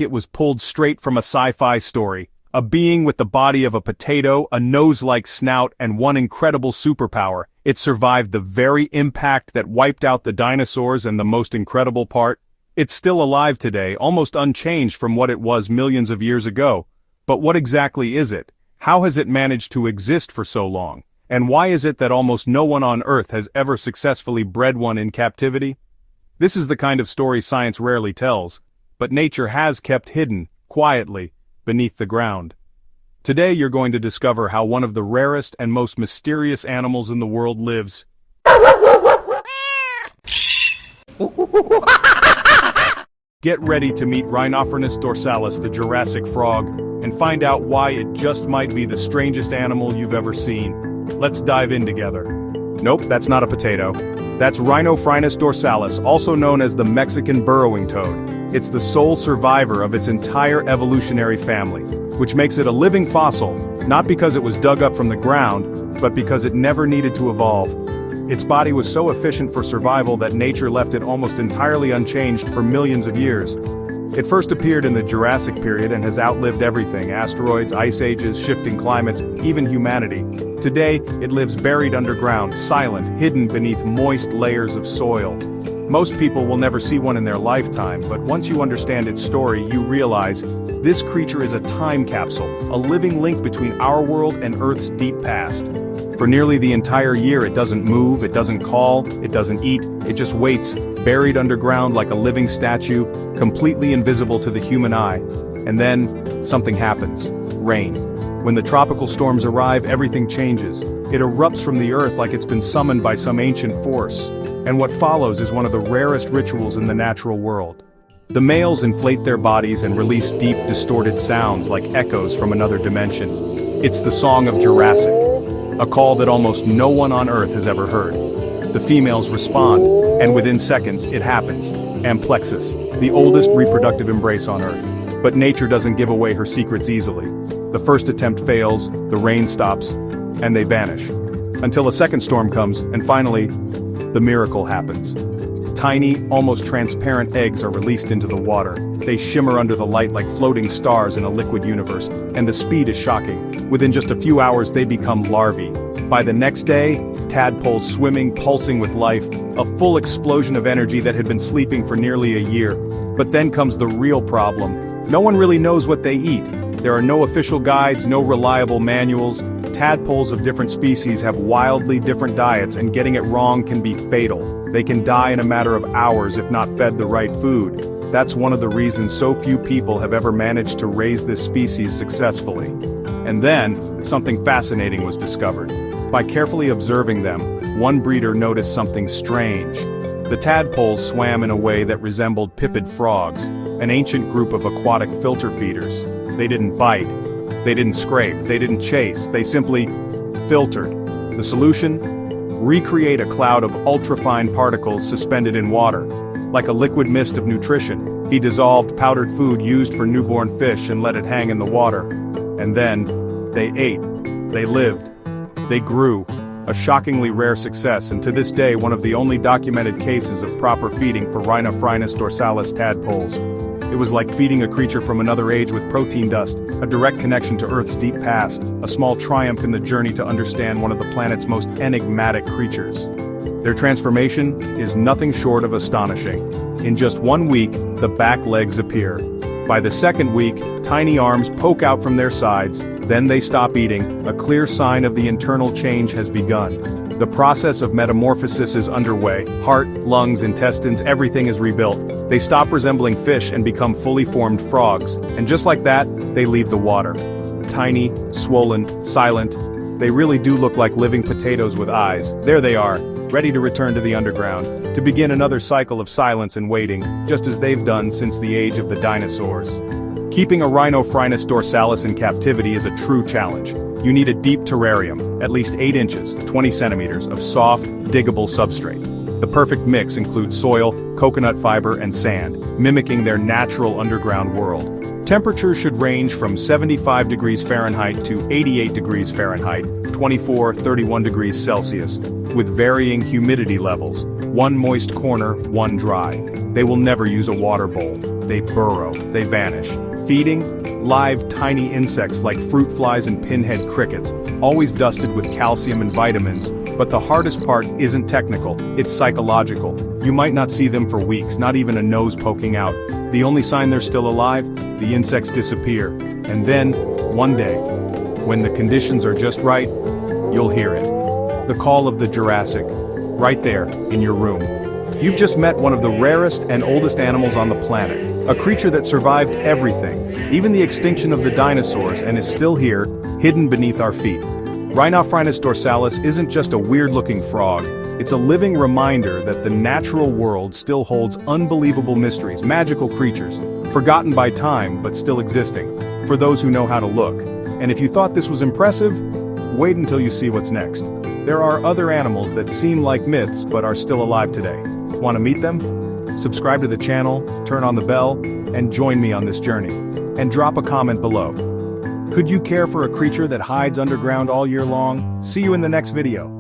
It was pulled straight from a sci-fi story. A being with the body of a potato, a nose-like snout, and one incredible superpower. It survived the very impact that wiped out the dinosaurs, and the most incredible part? It's still alive today, almost unchanged from what it was millions of years ago. But what exactly is it? How has it managed to exist for so long? And why is it that almost no one on Earth has ever successfully bred one in captivity? This is the kind of story science rarely tells, but nature has kept hidden, quietly, beneath the ground. Today you're going to discover how one of the rarest and most mysterious animals in the world lives. Get ready to meet Rhinophrynus dorsalis, the Jurassic frog, and find out why it just might be the strangest animal you've ever seen. Let's dive in together. Nope, that's not a potato. That's Rhinophrynus dorsalis, also known as the Mexican burrowing toad. It's the sole survivor of its entire evolutionary family, which makes it a living fossil, not because it was dug up from the ground, but because it never needed to evolve. Its body was so efficient for survival that nature left it almost entirely unchanged for millions of years. It first appeared in the Jurassic period and has outlived everything: asteroids, ice ages, shifting climates, even humanity. Today, it lives buried underground, silent, hidden beneath moist layers of soil. Most people will never see one in their lifetime, but once you understand its story, you realize this creature is a time capsule, a living link between our world and Earth's deep past. For nearly the entire year, it doesn't move, it doesn't call, it doesn't eat, it just waits, buried underground like a living statue, completely invisible to the human eye. And then, something happens. Rain. When the tropical storms arrive, everything changes. It erupts from the earth like it's been summoned by some ancient force. And what follows is one of the rarest rituals in the natural world. The males inflate their bodies and release deep, distorted sounds like echoes from another dimension. It's the song of Jurassic, a call that almost no one on Earth has ever heard. The females respond, and within seconds, it happens. Amplexus, the oldest reproductive embrace on Earth. But nature doesn't give away her secrets easily. The first attempt fails, the rain stops, and they vanish. Until a second storm comes, and finally, the miracle happens. Tiny, almost transparent eggs are released into the water. They shimmer under the light like floating stars in a liquid universe, and the speed is shocking. Within just a few hours, they become larvae. By the next day, tadpoles swimming, pulsing with life, a full explosion of energy that had been sleeping for nearly a year. But then comes the real problem. No one really knows what they eat. There are no official guides, no reliable manuals. Tadpoles of different species have wildly different diets, and getting it wrong can be fatal. They can die in a matter of hours if not fed the right food. That's one of the reasons so few people have ever managed to raise this species successfully. And then, something fascinating was discovered. By carefully observing them, one breeder noticed something strange. The tadpoles swam in a way that resembled pipid frogs, an ancient group of aquatic filter feeders. They didn't bite, they didn't scrape, they didn't chase, they simply filtered. The solution? Recreate a cloud of ultrafine particles suspended in water. Like a liquid mist of nutrition, he dissolved powdered food used for newborn fish and let it hang in the water. And then, they ate. They lived. They grew. A shockingly rare success, and to this day one of the only documented cases of proper feeding for Rhinophrynus dorsalis tadpoles. It was like feeding a creature from another age with protein dust, a direct connection to Earth's deep past, a small triumph in the journey to understand one of the planet's most enigmatic creatures. Their transformation is nothing short of astonishing. In just 1 week, the back legs appear. By the second week, tiny arms poke out from their sides, then they stop eating, a clear sign of the internal change has begun. The process of metamorphosis is underway. Heart, lungs, intestines, everything is rebuilt. They stop resembling fish and become fully formed frogs. And just like that, they leave the water. Tiny, swollen, silent. They really do look like living potatoes with eyes. There they are, ready to return to the underground, to begin another cycle of silence and waiting, just as they've done since the age of the dinosaurs. Keeping a Rhinophrynus dorsalis in captivity is a true challenge. You need a deep terrarium, at least 8 inches, 20 centimeters, of soft, diggable substrate. The perfect mix includes soil, coconut fiber, and sand, mimicking their natural underground world. Temperatures should range from 75 degrees Fahrenheit to 88 degrees Fahrenheit, 24-31 degrees Celsius, with varying humidity levels, one moist corner, one dry. They will never use a water bowl. they burrow, they vanish. Feeding? Live, tiny insects like fruit flies and pinhead crickets, always dusted with calcium and vitamins. But the hardest part isn't technical, it's psychological. You might not see them for weeks, not even a nose poking out. The only sign they're still alive? The insects disappear. And then, one day, when the conditions are just right, you'll hear it. The call of the Jurassic, right there, in your room. You've just met one of the rarest and oldest animals on the planet, a creature that survived everything, even the extinction of the dinosaurs, and is still here, hidden beneath our feet. Rhinophrynus dorsalis isn't just a weird-looking frog, it's a living reminder that the natural world still holds unbelievable mysteries, magical creatures, forgotten by time but still existing, for those who know how to look. And if you thought this was impressive, wait until you see what's next. There are other animals that seem like myths but are still alive today. Want to meet them? Subscribe to the channel, turn on the bell, and join me on this journey. And drop a comment below. Could you care for a creature that hides underground all year long? See you in the next video.